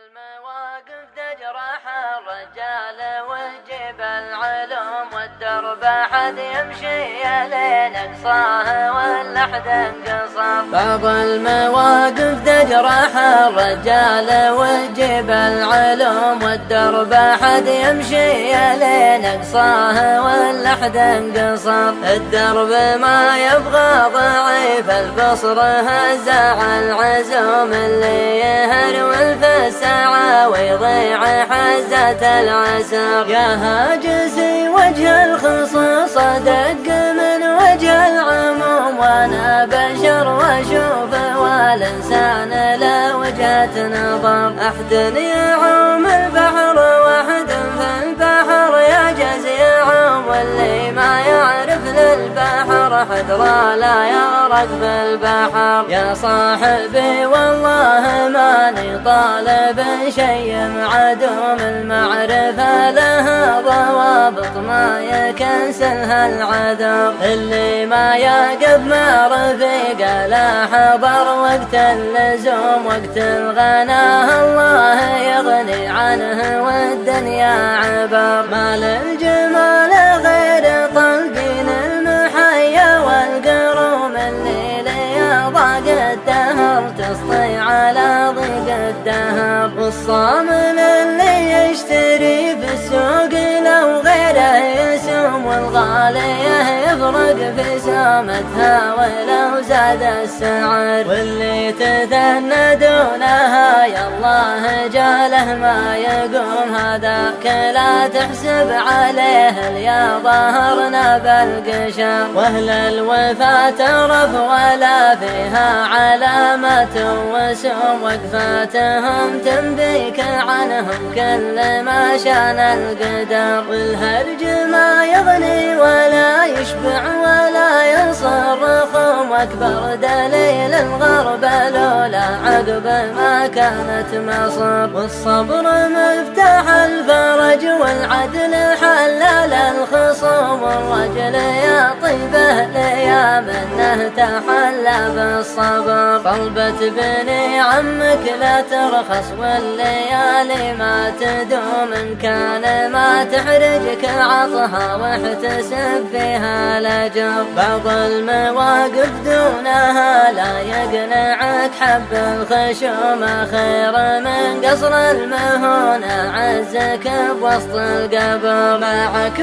المواقف تجرح الرجال وتجيب العلوم والدرب حد يمشي لين اقصاه واللحد انقصر. بعض المواقف تجرح الرجال وتجيب العلوم والدرب حد يمشي لين اقصاه واللحد انقصر. الدرب ما يبغى ضعيف البصر هزع العزوم اللي يهر والفسعة ويضيع حزة العسر. يا هاجسي وجه الخصوص دق من وجه العموم وانا بشر واشوف والانسان له وجهة نظر. احد يعوم البحر واحد في البحر يعجز يعوم واللي ما يعرف للبحر حذرا لا يغرق بالبحر. يا صاحبي والله ماني طالب شيء معدوم المعرفة لها ضوابط ما يكنسلها العذر. اللي ما يقف مع رفيقه لا حضر وقت اللزوم وقت الغناه الله يغني عنه والدنيا عبر. ما للجمال غير طلقين المحيا والقروم اللي لي ضاق الدهر تسطي على ضيق الدهر. والصامل اللي يشتري في السوق لو غيره يسوم والغالية يفرق في سامتها ولو زاد السعر. واللي تثنى دونها يالله جاله ما يقوم هذاك لا تحسب عليه يا ظهرنا بالقشر. واهل الوفا ترف ولا فيها علامة وسوم وقفاتهم تنبيك عنهم كل ما شان القدر. والهرج ما يغني ولا يشبع ولا ينصر خم واكبر دليل الغرب لولا عقب ما كانت مصر. والصبر مفتاح الفرج والعدل حلال الخصوم. والرجل يا طيبه ليا منه تحلى بالصبر. طلبة بني عمك لا ترخص والليالي ما تدوم ان كان ما تحرجك عطها واحتسب فيها الاجر. بعض المواقف دونها لا يقنعك حب الخشوم خير من قصر المهون عزك بوسط القبر.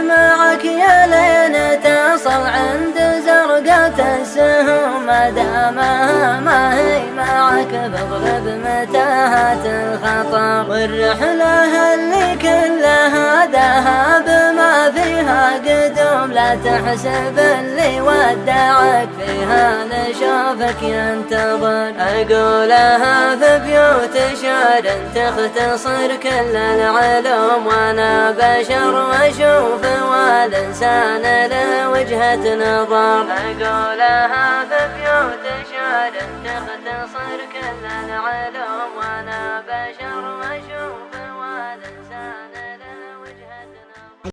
معك يا لين تصل عند زرقة السهوم ما دامها ما هي معك فاضرب متاهات الخطر. والرحلة اللي كلها ذهب ما فيها قدوم لا تحسب اللي ودعك فيها نشوفك ينتظر. أقولها في بيوت شعر تختصر كل العلوم وانا بشر واشوف والانسان له وجهة نظر. أقولها في بيوت شعر تختصر كل العلوم وانا